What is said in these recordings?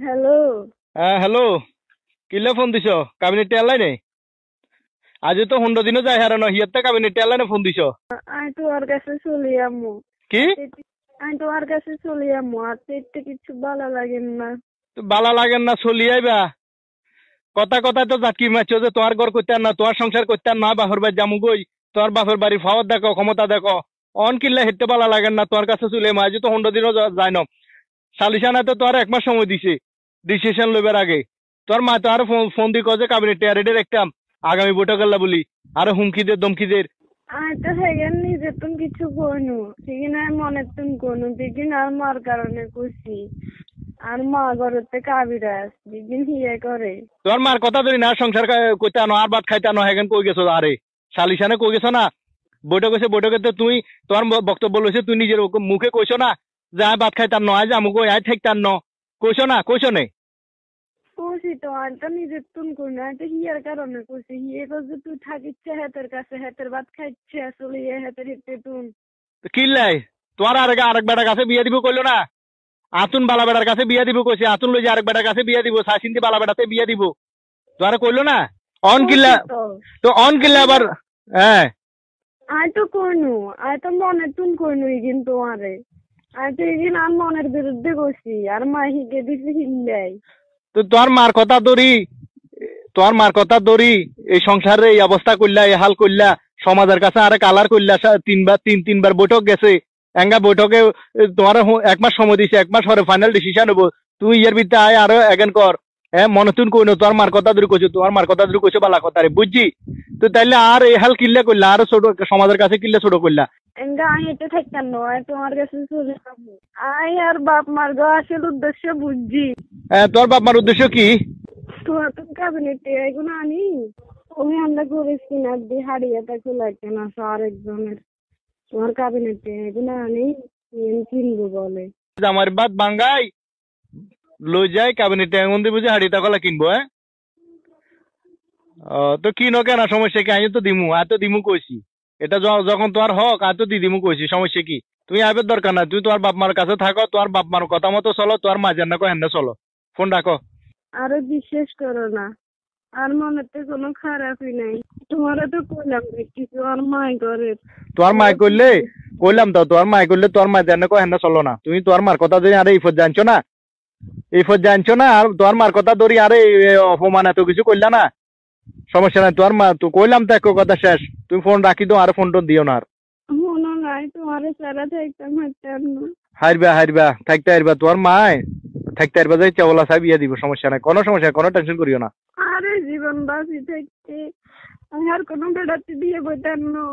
Hello. হ্যাঁ hello, কিলে phone দিছ? কাবিনেট এয়ারলাইনে আজ তো 15 দিনও যায় হারানো হিয়াতে কাবিনেট এয়ারলাইনে ফোন দিছ আমি তোমার কাছে চলে আমু। কি? আমি তোমার কাছে চলে আমু, হাতে একটু কিছু ভালো লাগেন না। বালা লাগেন না চলি আইবা? কথা কথা তো জাকি মারছো যে তোমার ঘর করতে না, তোমার সংসার করতে না, বাপের বাড়ি জামু গই, তোমার বাপের বাড়ির ফাওয়ার দেখো, ক্ষমতা দেখো। অন কিল্লা হেঁটে বালা লাগেন না তোমার কাছে চলে আজ তো 15 দিনও যায় না। সালিশানা তো তোমার 1 মাস সময় দিছে ডিসিশন লইবার আগে। তোর মা তো আর ফোন দি কছে কাবিনেট এয়ারেডে দেখতাম আগামী বৈঠক বলি, আরো হুমকি দে ধমকি দে। আমি তো হেগেন নিজে তুমি কিছু কইনু, ঠিক না? মনে তুমি কইনু দিদিন আর মার কারণে খুশি। আর মা ঘরেতে কাবিরাজ দিদিন হিয়ে করে। তোমার মার কথা ধরি না, সংসার করতে আনো আর ভাত খাইতে আনো, হেগেন কই গেছো? আরে সালিশানে কই গেছো না? বৈঠক হয়েছে, বৈঠকে তো তুই তোমার বক্তব্য লইছে, তুই নিজের মুখে কইছো না যে আয় ভাত খাইতে আনো, আজ আমুক আয় থাকতে আনো, কইছো না? কইছো নে? খুশি তো আমি তো নিজে তুমি কইনু, আমি তো হিয়ার কারণে খুশি। হিয়ে করছে তুই থাকিচ্ছে হাতের কাছে, হাতের ভাত খাইচ্ছে আসলে হাতের হিতে তুন। কিল্লাই তোমার আরেক বেটার কাছে বিয়ে দিব কইলো না? আতুন বালা বেটার কাছে বিয়ে দিব কইছে, আতুন লই যে আরেক বেটার কাছে বিয়ে দিব, সাসিন্দি বালা বেটাতে বিয়ে দিব, তোরা কইলো না? অন কিল্লা খুশি তো তো অন কিল্লা আমি আবার। হ্যাঁ, আয় তো কইনু, আয় তো মনে তুন কইনু কিন্তু আরে আয় তো এগিন আর মনের বিরুদ্ধে গেছি আর মা হিগে দিছি হিল্লাই। তো তোমার মার কথা দড়ি এই সংসারে এই অবস্থা করলা, এই হাল করলা, সমাজের কাছে আরে কালার করলা, তিনবার বৈঠক গেছে, এঙ্গা বৈঠকে তোমার 1 মাস সময় দিছে, 1 মাস পরে ফাইনাল ডিসিশন হবো। তুই ইয়ার ভিতরে আয় আরো এগেন কর। হ্যাঁ, মনে তুন কইনো তোমার মার কথা ধরে কইছো, তোমার মার কথা ধরে কইছো বালা কথা রে, বুঝছি? তো তাইলে আর এই হাল কিল্লা করলা, আরো ছোট সমাজের কাছে কিল্লা ছোট করলা। এঙ্গা আয় হেঁটে থাকতাম নয় তোমার কাছে চলে যাবো। আয় আর বাপ মার গো আসল উদ্দেশ্য বুঝছি। হ্যাঁ, তোর বাপ মার উদ্দেশ্য কি? তোমার তো কাবিনেটে এগুলো আনি ওই আমরা করেছি না দি হারিয়েটা খোলা কেনা আরেকজনের। তোমার কাবিনেটে এগুলো আনি কিনবো বলে। আমার বাদ বাঙ্গাই লই যাই কাবিনেটে এমন দিব যে হাড়ি টাকলা কিনবো। হ্যাঁ, তো কিনো কেনা, সমস্যা কি? আমি তো দিমু, আর তো দিমু কইছি। এটা যখন তোমার হক আর তো দিদিমু কইছি, সমস্যা কি? তুমি আইবার দরকার না, তুই তোমার বাপ মার কাছে থাকো, তোমার বাপ মার কথা মতো চলো, তোমার মা যেন কো হেন চলো। ফোন রাখো। আরো বিশ্বাস করো না, আর মনেতে কোনো খারাপই নাই। তোমারও তো কইলাম যে কিছু আর মাই করে। তোমার মাই করলে কইলাম তো, তোমার মাই করলে তোমার মা যেন কো হেন চলো না। তুমি তোমার মার কথা ধরে আরে ইফত জানছো না, ইফত জানছো না, আর তোমার মার কথা ধরি আরে অপমান এত কিছু করলা না। সমস্যা নাই, তোমার মা তো কইলাম তো, এক কথা শেষ। তুমি ফোন রাখি দাও, আর ফোন টোন দিও না আর। মনে নাই তোমার সারা থাকতাম হাঁটতাম না। হারবা হারবা থাকতে হারবা, তোমার মায় থাকতে হারবা, যাই চাওলা সাহেব ইয়ে দিব, সমস্যা নাই, কোনো সমস্যা নাই, কোনো টেনশন করিও না। আরে জীবন বাঁচি থাকতে আমি আর কোনো বেড়াতে দিয়ে বইতাম না।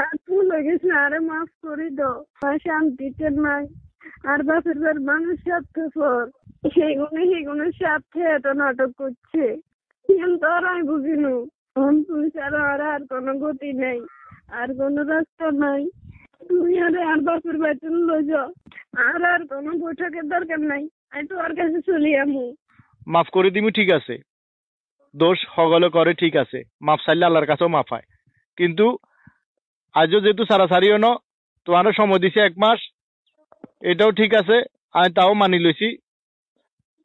আর ভুল হয়ে গেছে, আরে মাফ করে দাও। আর শান্তিতে নাই, আর বাপের বাড়ির মানুষ স্বার্থপর, সেগুলো স্বার্থে এত নাটক করছে। কিন্তু আর আমি বুঝিনু তুমি ছাড়া আর কোনো গতি নেই, আর কোনো রাস্তা নাই। তুমি আর বাপের বাড়িতে লই যাও, আর কোনো বৈঠকের দরকার নাই। আমি তোমার কাছে চলি আমু। মাফ করে দিবি, ঠিক আছে। দোষ সকলে করে, ঠিক আছে। মাফ চাইলে আল্লাহর কাছেও মাফ হয়। কিন্তু আজও যেহেতু সারাসারিও ন, তোমারও সময় দিছে 1 মাস, এটাও ঠিক আছে, আমি তাও মানি লইছি।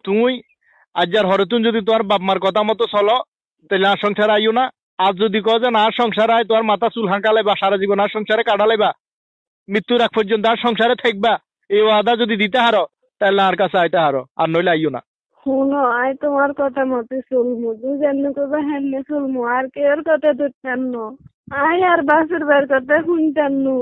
তুমি আজ যার হরতুন যদি তোমার বাপ মার কথা মতো চলো, তাহলে আর সংসার আইও না। আর যদি কো যে না সংসার আয়, তোমার মাথা চুল হাঁকালাইবা, সারা জীবন আর সংসারে কাটালাইবা, মৃত্যুর আগ পর্যন্ত আর সংসারে থাকবা, এই ওয়াদা যদি দিতে হারো, তাহলে আর কাছে আইতে হারো, আর নইলে আইও না। শুনো, আয় তোমার কথা মতো চলমু, তুই যেমনি করবা হেমনি চলমু, আর কেউর কথা ধরতাম না। আয় আর বাসের বার কথা শুনতাম নু।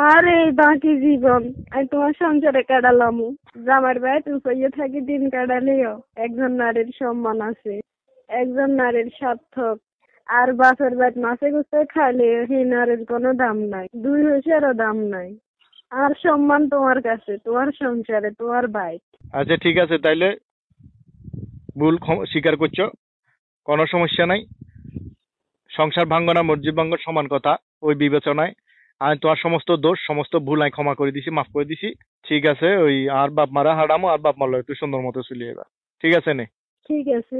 আর এই বাকি জীবন আমি তোমার সংসারে কাটালামু। জামার ভাই তুই কইয়ে থাকি দিন কাটালেও একজন নারীর সম্মান আছে, একজন নারীর সার্থক। আর বাসের বাদ মাসে গুছতে খাইলে সেই নারীর কোনো দাম নাই, 2 পয়সারও দাম নাই। আর সম্মান তোমার কাছে, তোমার সংসারে, তোমার ভাই। আচ্ছা ঠিক আছে, তাইলে ভুল স্বীকার করছো, কোনো সমস্যা নাই। সংসার ভাঙ্গ না মসজিদ ভাঙ্গ সমান কথা, ওই বিবেচনায় আমি তোমার সমস্ত দোষ সমস্ত ভুল আমি ক্ষমা করে দিছি, মাফ করে দিছি। ঠিক আছে, ওই আর বাপ মারা হারামো, আর বাপ মারলো একটু সুন্দর মতো চলিয়ে এবার। ঠিক আছে নে? ঠিক আছে।